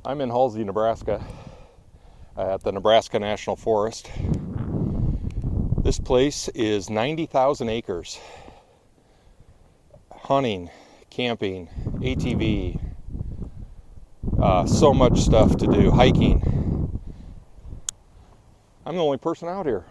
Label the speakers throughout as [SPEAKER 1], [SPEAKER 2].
[SPEAKER 1] I'm in Halsey, Nebraska, at the Nebraska National Forest. This place is 90,000 acres. Hunting, camping, ATV, so much stuff to do, hiking. I'm the only person out here.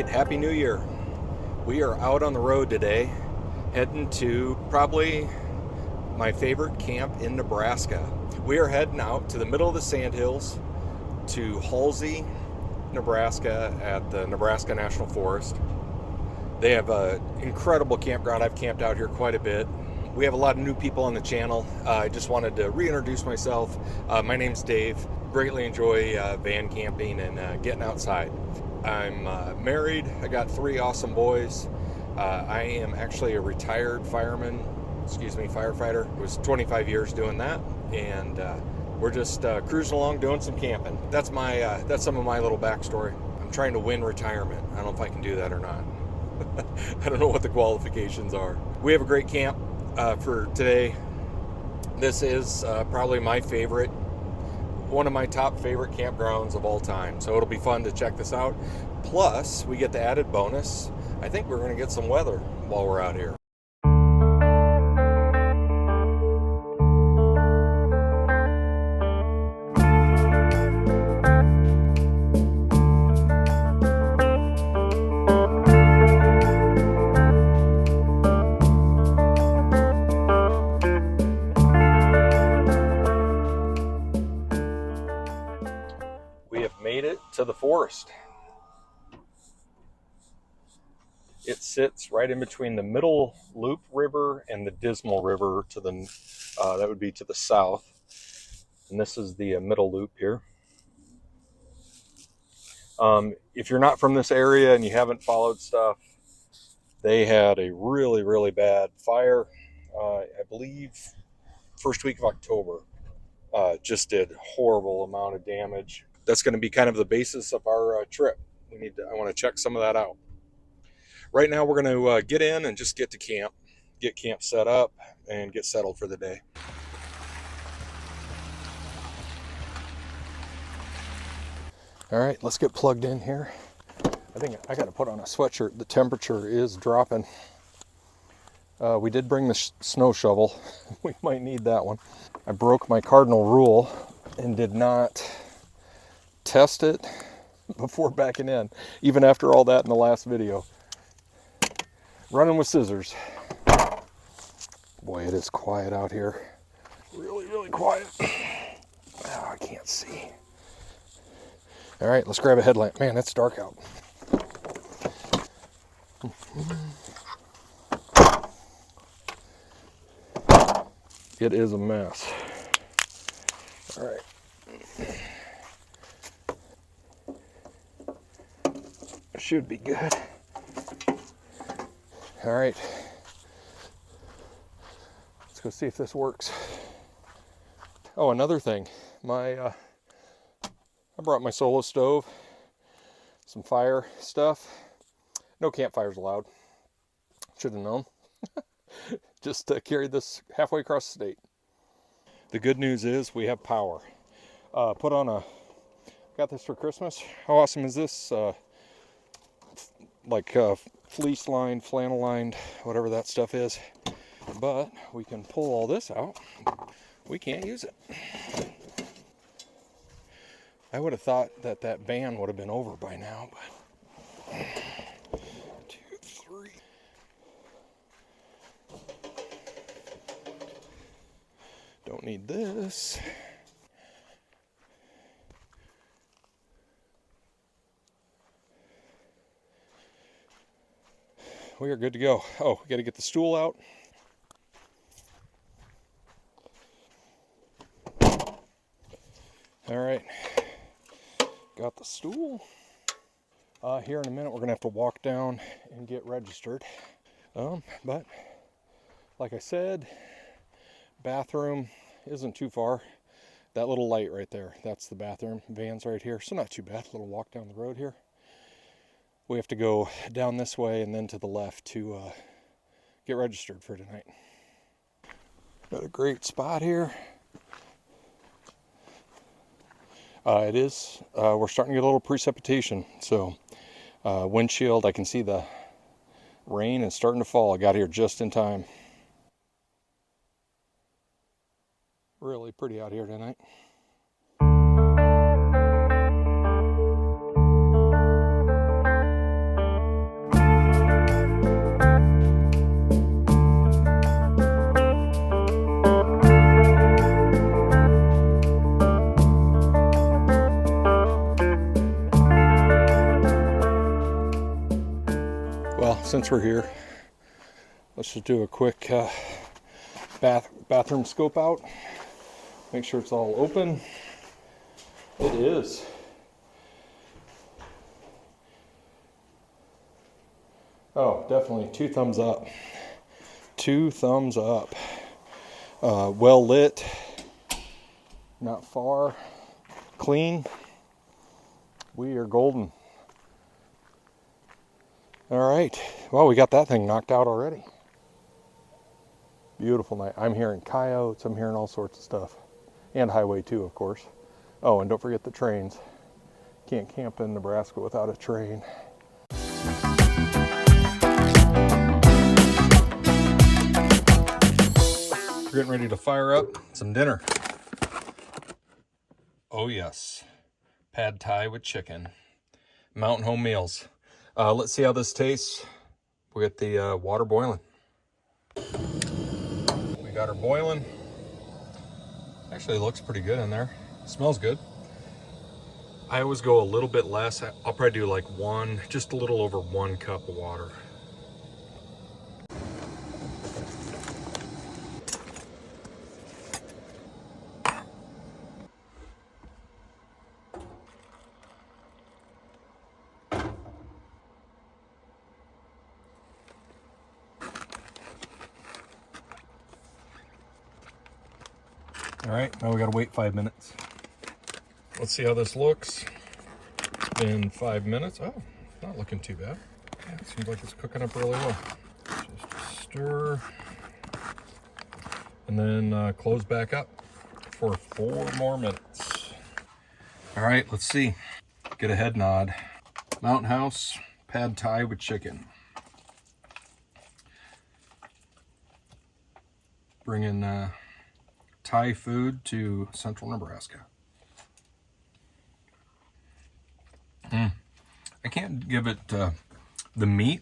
[SPEAKER 1] Happy New Year. We are out on the road today, heading to probably my favorite camp in Nebraska. We are heading out to the middle of the Sandhills to Halsey, Nebraska at the Nebraska National Forest. They have an incredible campground. I've camped out here quite a bit. We have a lot of new people on the channel. I just wanted to reintroduce myself. My name's Dave. Greatly enjoy van camping and getting outside. I'm married. I got 3 awesome boys. I am actually a retired firefighter. I was 25 years doing that, and we're just cruising along doing some camping. That's some of my little backstory. I'm trying to win retirement. I don't know if I can do that or not. I don't know what the qualifications are. We have a great camp for today. This is probably one of my top favorite campgrounds of all time. So it'll be fun to check this out. Plus, we get the added bonus. I think we're going to get some weather while we're out here. Made it to the forest. It sits right in between the Middle Loop River and the Dismal River to the that would be to the south, and this is the Middle Loop here. If you're not from this area and you haven't followed stuff, they had a really bad fire, I believe first week of October. Just did horrible amount of damage. That's going to be kind of the basis of our trip. I want to check some of that out. Right now we're going to get in and just get to camp, get camp set up, and get settled for the day. All right, let's get plugged in here. I think I got to put on a sweatshirt. The temperature is dropping. We did bring the snow shovel. We might need that one. I broke my cardinal rule and did not test it before backing in, even after all that in the last video. Running with scissors. Boy, it is quiet out here. Really quiet. Oh, I can't see. All right, let's grab a headlamp. Man, it's dark out. It is a mess. All right. Should be good. All right. Let's go see if this works. Oh, another thing. I brought my solo stove, some fire stuff. No campfires allowed. Should have known. Just carried this halfway across the state. The good news is we have power. Got this for Christmas. How awesome is this? Fleece lined, flannel lined, whatever that stuff is. But we can pull all this out. We can't use it. I would have thought that ban would have been over by now, but 2, 3. Don't need this. We are good to go. Oh, we got to get the stool out. All right. Got the stool. Here in a minute we're gonna have to walk down and get registered. But like I said, bathroom isn't too far. That little light right there, that's the bathroom. Van's right here, so not too bad. A little walk down the road here. We have to go down this way and then to the left to get registered for tonight. Got a great spot here. It is, we're starting to get a little precipitation, so windshield, I can see the rain is starting to fall. I got here just in time. Really pretty out here tonight. Well, since we're here, let's just do a quick bathroom scope out. Make sure it's all open. It is. Oh, definitely 2 thumbs up. 2 thumbs up. Well lit, not far, clean. We are golden. All right, well, we got that thing knocked out already. Beautiful night. I'm hearing coyotes, I'm hearing all sorts of stuff. And Highway 2, of course. Oh, and don't forget the trains. Can't camp in Nebraska without a train. We're getting ready to fire up some dinner. Oh yes, pad thai with chicken. Mountain Home Meals. Let's see how this tastes. We got the water boiling. We got her boiling. Actually looks pretty good in there. Smells good. I always go a little bit less. I'll probably do like just a little over 1 cup of water. All right, now we gotta wait 5 minutes. Let's see how this looks. It's been 5 minutes. Oh, not looking too bad. Yeah, it seems like it's cooking up really well. Just stir. And then close back up for 4 more minutes. All right, let's see. Get a head nod. Mountain House pad thai with chicken. Bringing Thai food to central Nebraska. I can't give it the meat.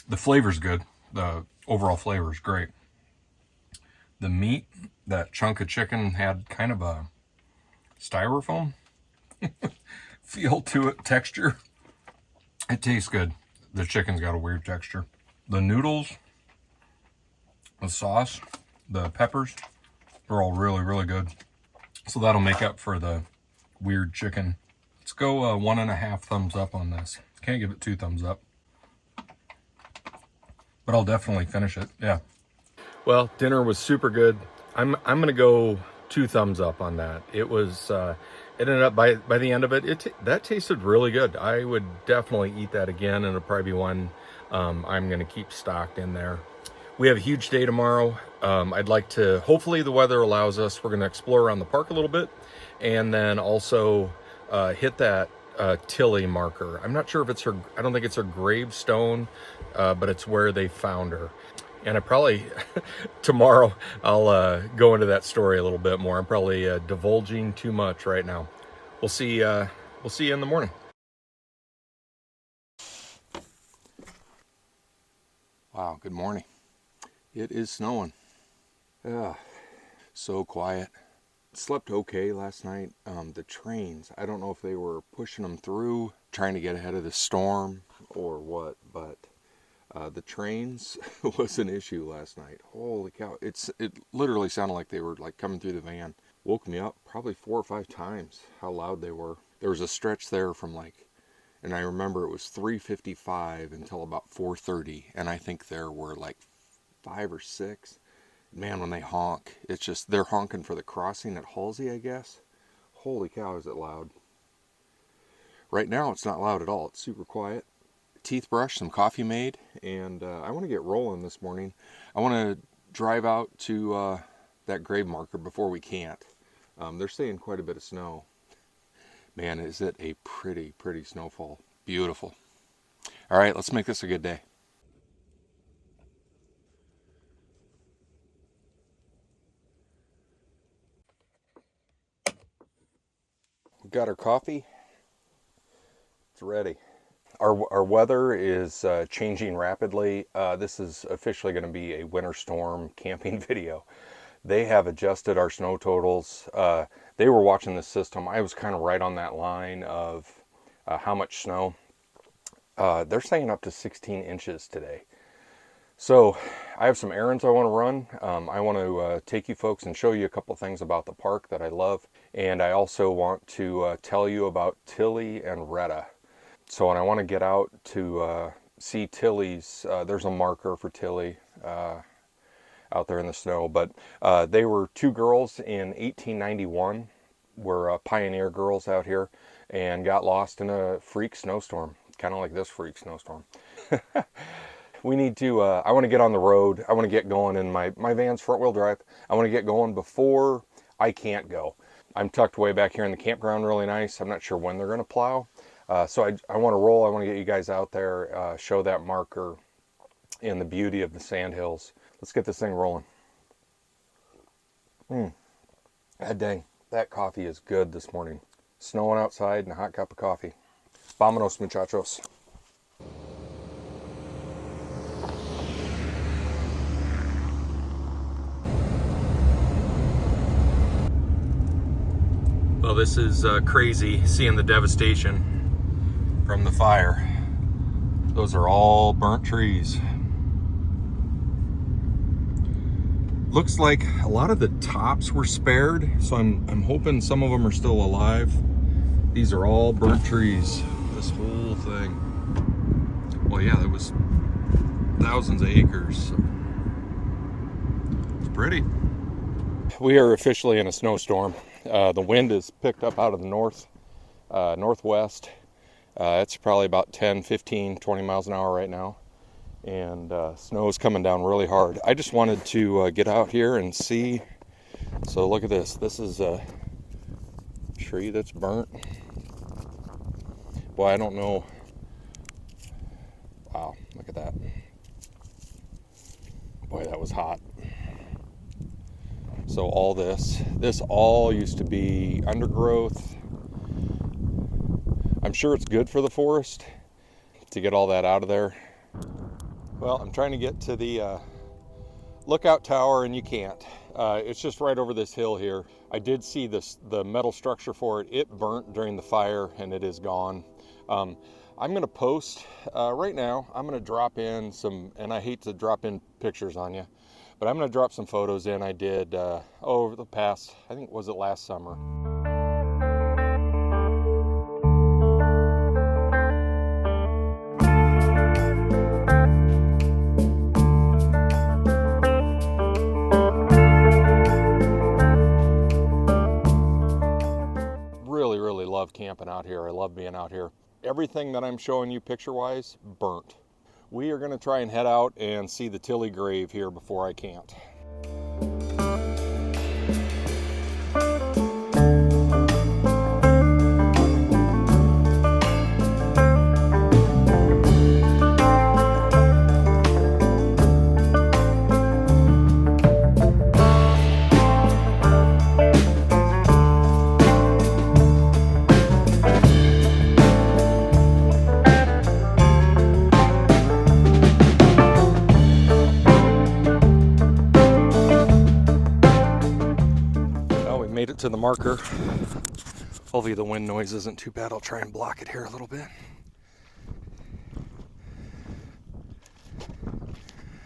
[SPEAKER 1] The flavor's good. The overall flavor is great. The meat, that chunk of chicken had kind of a styrofoam feel to it, texture. It tastes good. The chicken's got a weird texture. The noodles, the sauce, the peppers, they're all really, really good. So that'll make up for the weird chicken. Let's go 1.5 thumbs up on this. Can't give it 2 thumbs up, but I'll definitely finish it. Yeah. Well, dinner was super good. I'm gonna go 2 thumbs up on that. It was it ended up by the end of it, that tasted really good. I would definitely eat that again, and it'll probably be one I'm gonna keep stocked in there. We have a huge day tomorrow. I'd like to, hopefully the weather allows us, we're gonna explore around the park a little bit, and then also hit that Tillie marker. I'm not sure if it's her, I don't think it's her gravestone, but it's where they found her. And I probably, tomorrow, I'll go into that story a little bit more. I'm probably divulging too much right now. We'll see you in the morning. Wow, good morning. It is snowing. So quiet. Slept okay last night. The trains, I don't know if they were pushing them through, trying to get ahead of the storm or what, but the trains was an issue last night. Holy cow. It literally sounded like they were like coming through the van. Woke me up probably 4 or 5 times how loud they were. There was a stretch there from and I remember it was 3:55 until about 4:30, and I think there were like 5 or 6. Man, when they honk, it's just, they're honking for the crossing at Halsey, I guess. Holy cow, is it loud. Right now, it's not loud at all. It's super quiet. Teeth brush, some coffee made, and I want to get rolling this morning. I want to drive out to that grave marker before we can't. They're saying quite a bit of snow. Man, is it a pretty, pretty snowfall. Beautiful. All right, let's make this a good day. We've got our coffee. It's ready. Our weather is changing rapidly. This is officially going to be a winter storm camping video. They have adjusted our snow totals. They were watching the system. I was kind of right on that line of how much snow. They're saying up to 16 inches today. So I have some errands I want to run. I want to take you folks and show you a couple things about the park that I love. And I also want to tell you about Tillie and Retta. So when I want to get out to see Tillie's, there's a marker for Tillie out there in the snow. But they were 2 girls in 1891, were pioneer girls out here, and got lost in a freak snowstorm, kind of like this freak snowstorm. We need to, I want to get on the road. I want to get going in my van's front wheel drive. I want to get going before I can't go. I'm tucked way back here in the campground, really nice. I'm not sure when they're going to plow. So I want to roll. I want to get you guys out there, show that marker and the beauty of the sandhills. Let's get this thing rolling. God dang, that coffee is good this morning. Snowing outside and a hot cup of coffee. Vámonos, muchachos. Well, this is crazy seeing the devastation from the fire. Those are all burnt trees. Looks like a lot of the tops were spared, so I'm hoping some of them are still alive. These are all burnt trees, this whole thing. Well, yeah, there was thousands of acres. So it's pretty. We are officially in a snowstorm. The wind is picked up out of the northwest. It's probably about 10, 15, 20 miles an hour right now. And snow is coming down really hard. I just wanted to get out here and see. So look at this. This is a tree that's burnt. Boy, I don't know. Wow, look at that. Boy, that was hot. So all this all used to be undergrowth. I'm sure it's good for the forest to get all that out of there. Well, I'm trying to get to the lookout tower, and you can't. It's just right over this hill here. I did see the metal structure for it. It burnt during the fire, and it is gone. I'm going to post right now. I'm going to drop in some, and I hate to drop in pictures on you, but I'm going to drop some photos in I did over the past, I think, was it last summer? Really love camping out here. I love being out here. Everything that I'm showing you picture-wise, burnt. We are going to try and head out and see the Tillie grave here before I can't. Made it to the marker. Hopefully the wind noise isn't too bad. I'll try and block it here a little bit.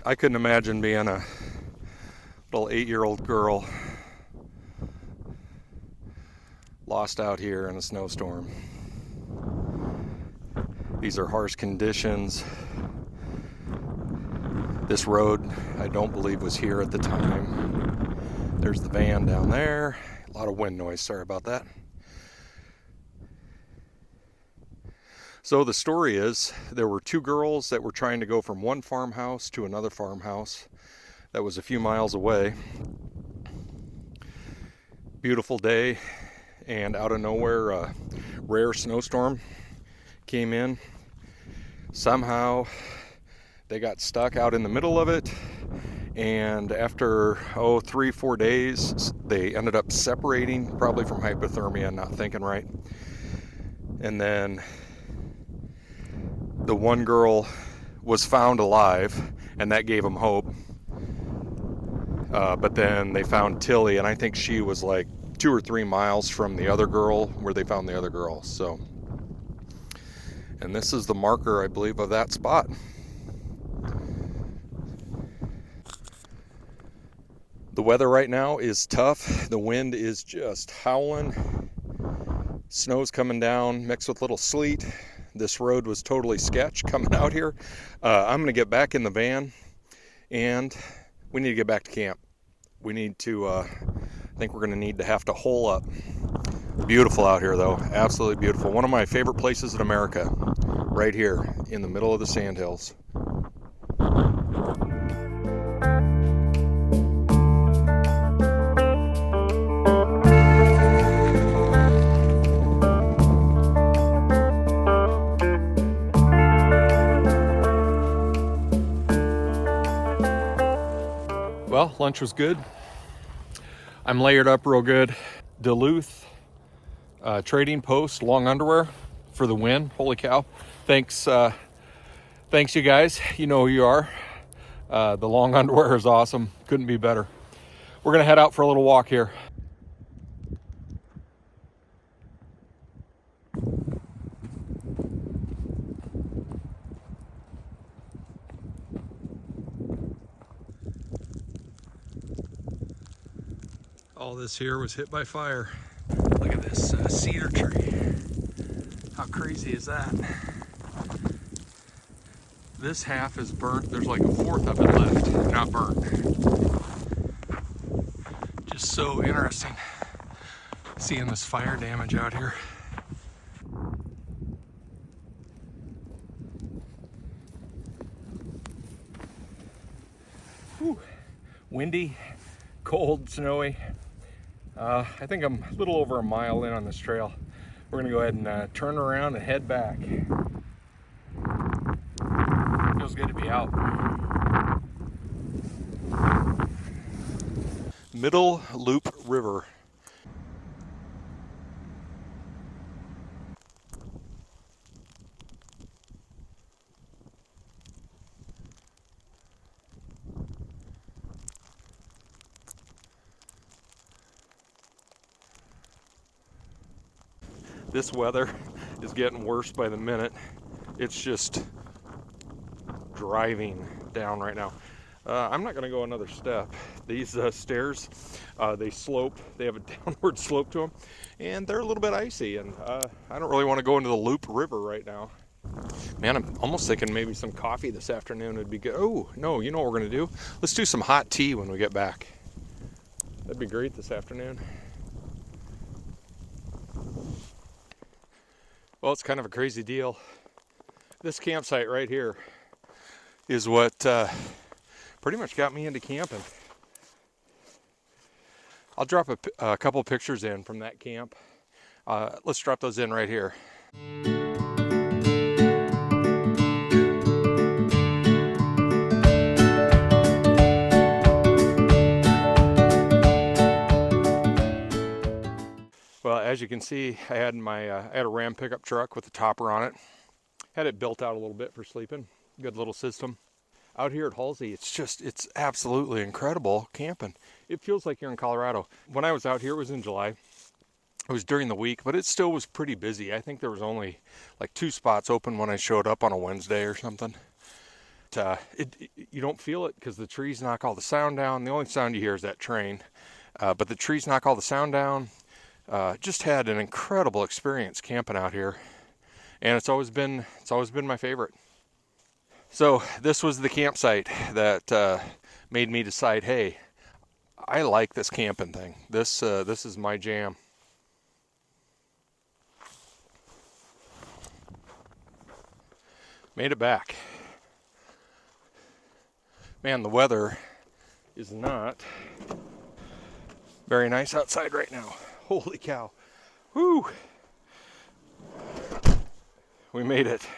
[SPEAKER 1] I couldn't imagine being a little 8-year-old girl Lost out here in a snowstorm. These are harsh conditions. This road, I don't believe, was here at the time. There's the van down there. A lot of wind noise, sorry about that. So the story is, there were two girls that were trying to go from one farmhouse to another farmhouse that was a few miles away. Beautiful day, and out of nowhere, a rare snowstorm came in. Somehow they got stuck out in the middle of it, and after 3-4 days they ended up separating, probably from hypothermia, not thinking right. And then the one girl was found alive, and that gave them hope. But then they found Tillie, and I think she was like 2 or 3 miles from the other girl where they found the other girl. So, and this is the marker, I believe, of that spot. The weather right now is tough. The wind is just howling. Snow's coming down mixed with little sleet. This road was totally sketch coming out here. I'm going to get back in the van, and we need to get back to camp. We need to, I think we're going to need to have to hole up. Beautiful out here, though. Absolutely beautiful. One of my favorite places in America. Right here in the middle of the sandhills. Well, lunch was good. I'm layered up real good. Duluth trading post long underwear for the win. Holy cow. Thanks you guys. You know who you are. The long underwear is awesome. Couldn't be better. We're gonna head out for a little walk here. All this here was hit by fire. Look at this cedar tree. How crazy is that? This half is burnt. There's like a fourth of it left, not burnt. Just so interesting seeing this fire damage out here. Whew. Windy, cold, snowy. I think I'm a little over a mile in on this trail. We're gonna go ahead and turn around and head back. Feels good to be out. Middle Loop River. This weather is getting worse by the minute. It's just driving down right now. I'm not gonna go another step. These stairs, they slope. They have a downward slope to them, and they're a little bit icy, and I don't really want to go into the Loop River right now. Man, I'm almost thinking maybe some coffee this afternoon would be good. Oh, no, you know what we're gonna do? Let's do some hot tea when we get back. That'd be great this afternoon. Well, it's kind of a crazy deal. This campsite right here is what pretty much got me into camping. I'll drop a couple pictures in from that camp. Let's drop those in right here. Well, as you can see, I had a Ram pickup truck with a topper on it. Had it built out a little bit for sleeping. Good little system. Out here at Halsey, it's absolutely incredible camping. It feels like you're in Colorado. When I was out here, it was in July. It was during the week, but it still was pretty busy. I think there was only like 2 spots open when I showed up on a Wednesday or something. You don't feel it because the trees knock all the sound down. The only sound you hear is that train. But the trees knock all the sound down. Just had an incredible experience camping out here, and it's always been my favorite. So this was the campsite that made me decide, hey, I like this camping thing. This is my jam. Made it back. Man, the weather is not very nice outside right now. Holy cow. Woo! We made it.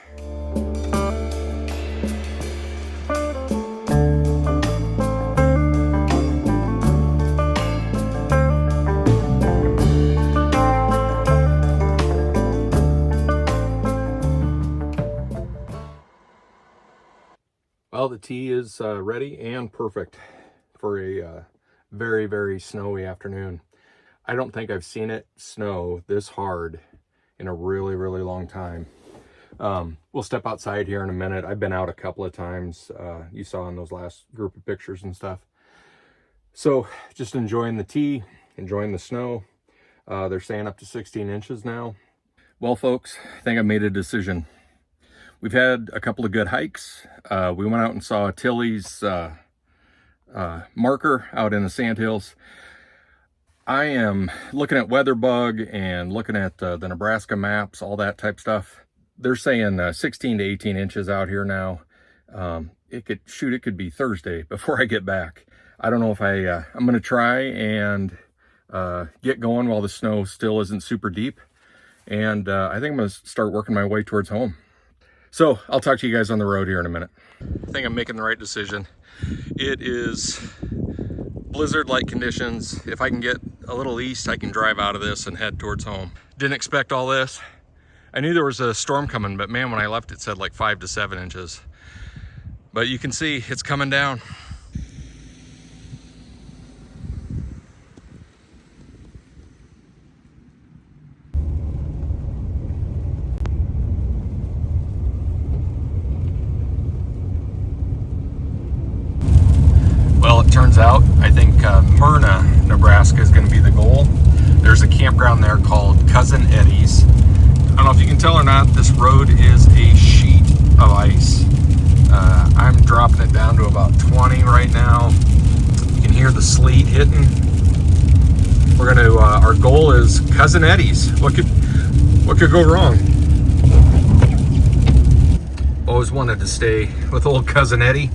[SPEAKER 1] Well, the tea is ready and perfect for a very, very snowy afternoon. I don't think I've seen it snow this hard in a really, really long time. We'll step outside here in a minute. I've been out a couple of times. You saw in those last group of pictures and stuff. So just enjoying the tea, enjoying the snow. They're saying up to 16 inches now. Well, folks, I think I made a decision. We've had a couple of good hikes. We went out and saw Tillie's marker out in the sandhills. I am looking at WeatherBug and looking at the Nebraska maps, all that type stuff. They're saying 16 to 18 inches out here now. It could be Thursday before I get back. I don't know if I'm going to try and get going while the snow still isn't super deep. And I think I'm going to start working my way towards home. So I'll talk to you guys on the road here in a minute. I think I'm making the right decision. It is blizzard-like conditions. If I can get a little east, I can drive out of this and head towards home. Didn't expect all this. I knew there was a storm coming, but man, when I left, it said like 5 to 7 inches. But you can see it's coming down. Well, it turns out, I think Myrna, Nebraska is going to be the goal. There's a campground there called Cousin Eddie's. I don't know if you can tell or not, this road is a sheet of ice. I'm dropping it down to about 20 right now. You can hear the sleet hitting. We're going to, our goal is Cousin Eddie's. What could go wrong? Always wanted to stay with old Cousin Eddie.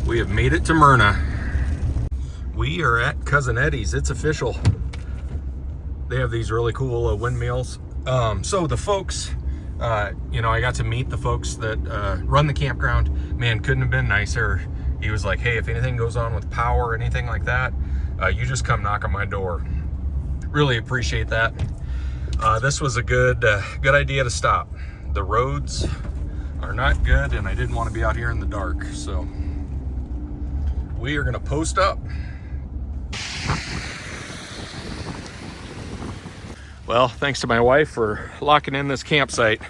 [SPEAKER 1] We have made it to Myrna. We are at Cousin Eddie's. It's official. They have these really cool windmills. So the folks, you know, I got to meet the folks that run the campground. Man, couldn't have been nicer. He was like, hey, if anything goes on with power or anything like that, you just come knock on my door. Really appreciate that. This was a good idea to stop. The roads are not good, and I didn't want to be out here in the dark, so we are going to post up. Well, thanks to my wife for locking in this campsite. I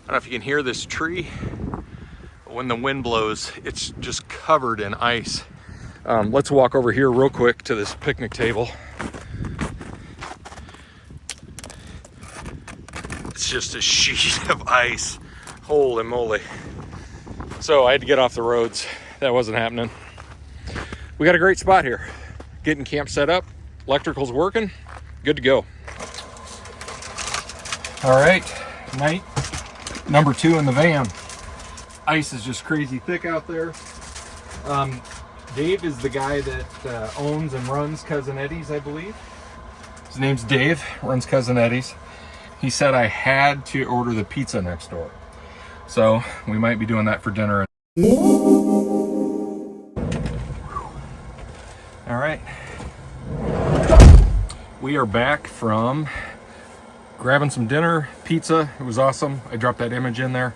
[SPEAKER 1] don't know if you can hear this tree. When the wind blows, it's just covered in ice. Let's walk over here real quick to this picnic table. It's just a sheet of ice. Holy moly. So I had to get off the roads. That wasn't happening. We got a great spot here. Getting camp set up. Electrical's working. Good to go. All right, night number 2 in the van. Ice is just crazy thick out there. Dave is the guy that owns and runs Cousin Eddie's, I believe. His name's Dave, runs Cousin Eddie's. He said I had to order the pizza next door. So we might be doing that for dinner. All right. We are back from grabbing some dinner, pizza. It was awesome. I dropped that image in there.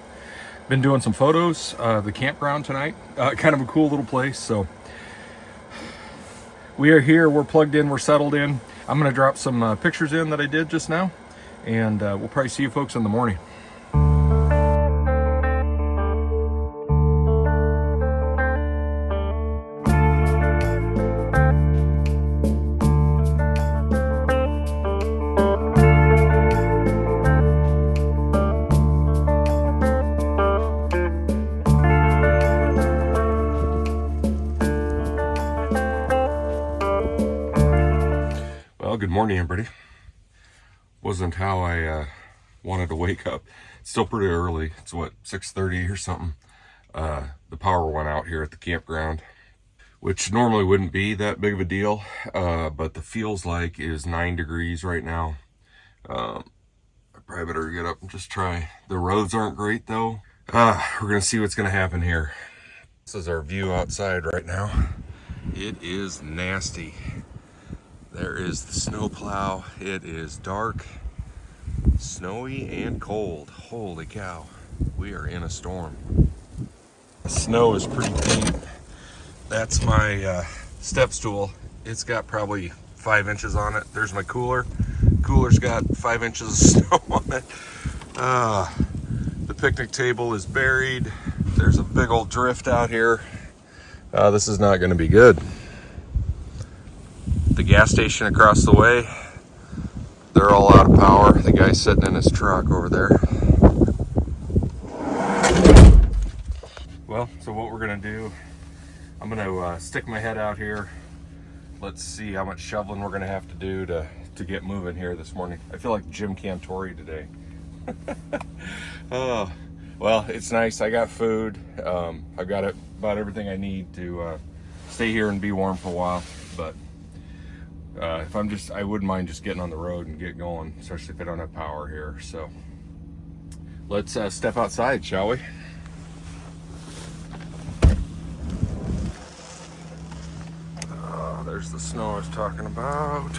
[SPEAKER 1] Been doing some photos of the campground tonight. Kind of a cool little place. So we are here. We're plugged in. We're settled in. I'm going to drop some pictures in that I did just now. And we'll probably see you folks in the morning.
[SPEAKER 2] Well, good morning, everybody. Wasn't how I wanted to wake up. It's still pretty early. It's what, 6:30 or something. The power went out here at the campground, which normally wouldn't be that big of a deal, but the feels like is 9 degrees right now. I probably better get up and just try. The roads aren't great though. We're gonna see what's gonna happen here. This is our view outside right now. It is nasty. There is the snow plow. It is dark, snowy, and cold. Holy cow, we are in a storm. The snow is pretty deep. That's my step stool. It's got probably 5 inches on it. There's my cooler. Cooler's got 5 inches of snow on it. The picnic table is buried. There's a big old drift out here. This is not going to be good. The gas station across the way, they're all out of power. The guy's sitting in his truck over there. Well, so what we're gonna do, I'm gonna stick my head out here. Let's see how much shoveling we're gonna have to do to get moving here this morning. I feel like Jim Cantori today. Oh, well, it's nice. I got food. I've got about everything I need to stay here and be warm for a while, but I wouldn't mind just getting on the road and get going, especially if I don't have power here. So let's step outside, shall we? There's the snow I was talking about.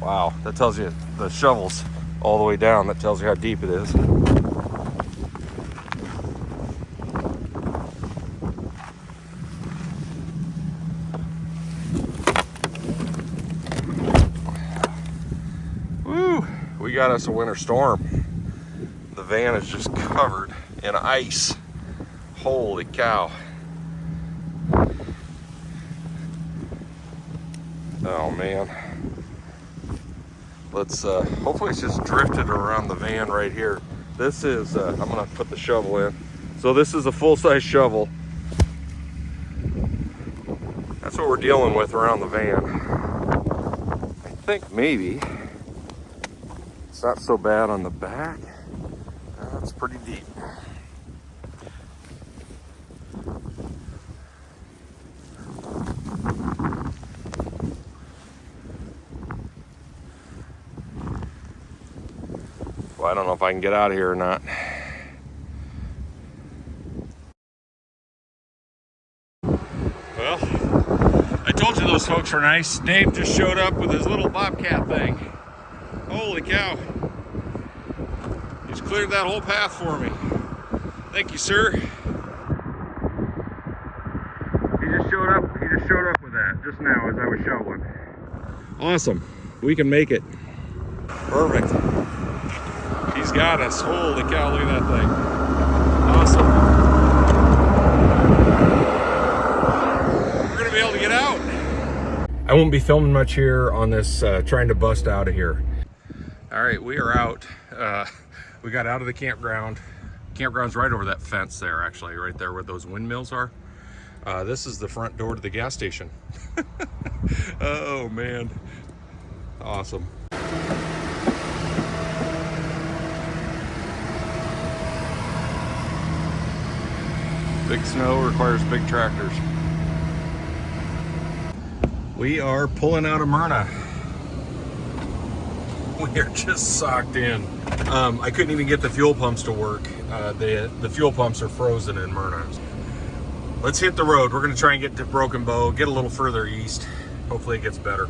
[SPEAKER 2] Wow, that tells you the shovel's all the way down. That tells you how deep it is. Woo! We got us a winter storm. The van is just covered in ice. Holy cow. Oh man. Let's hopefully it's just drifted around the van right here. This is I'm gonna put the shovel in. So this is a full-size shovel. That's what we're dealing with around the van. I think maybe it's not so bad on the back. That's pretty deep. Well, I don't know if I can get out of here or not. Well, I told you those folks were nice. Dave just showed up with his little bobcat thing. Holy cow. He's cleared that whole path for me. Thank you, sir. He just showed up with that just now as I was shoveling. Awesome. We can make it. Perfect. He's got us. Holy cow, look at that thing. Awesome. We're gonna be able to get out. I won't be filming much here on this trying to bust out of here. All right, we are out. We got out of the campground. Campground's right over that fence there, actually, right there where those windmills are. This is the front door to the gas station. Oh man, awesome. Big snow requires big tractors. We are pulling out of Myrna. We are just socked in. I couldn't even get the fuel pumps to work. The fuel pumps are frozen in Myrna. Let's hit the road. We're gonna try and get to Broken Bow, get a little further east. Hopefully it gets better.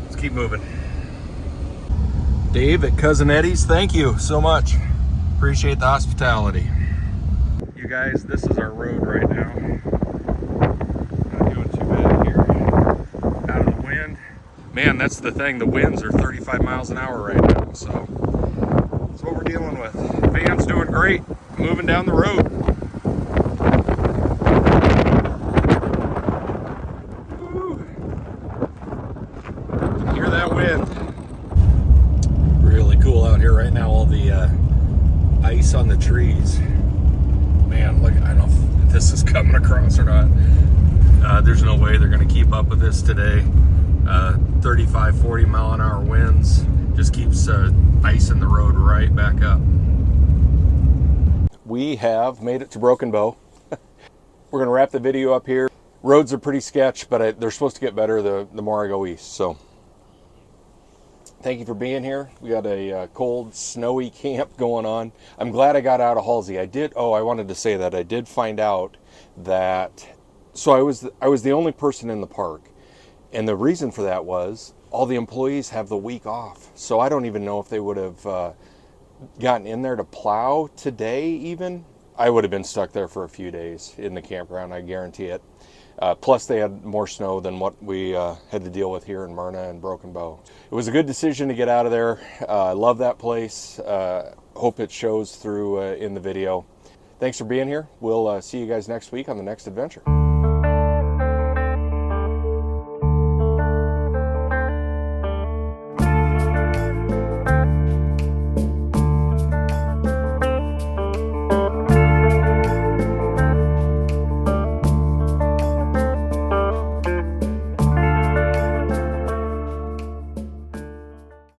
[SPEAKER 2] Let's keep moving. Dave at Cousin Eddie's, thank you so much. Appreciate the hospitality. You guys, this is our road right now. Not doing too bad here. Out of the wind. Man, that's the thing. The winds are 35 miles an hour right now, so that's what we're dealing with. The van's doing great, moving down the road. Woo. Hear that wind. Really cool out here right now. All the
[SPEAKER 1] ice on the trees. Man, look, I don't know if this is coming across or not. There's no way they're going to keep up with this today. 35, 40 mile an hour winds just keeps icing the road right back up. We have made it to Broken Bow. We're going to wrap the video up here. Roads are pretty sketch, but they're supposed to get better the more I go east. So thank you for being here. We got a cold, snowy camp going on. I'm glad I got out of Halsey. I wanted to say that I did find out that, so I was the only person in the park. And the reason for that was all the employees have the week off. So I don't even know if they would have gotten in there to plow today even. I would have been stuck there for a few days in the campground, I guarantee it. Plus they had more snow than what we had to deal with here in Myrna and Broken Bow. It was a good decision to get out of there. I love that place. Hope it shows through in the video. Thanks for being here. We'll see you guys next week on the next adventure.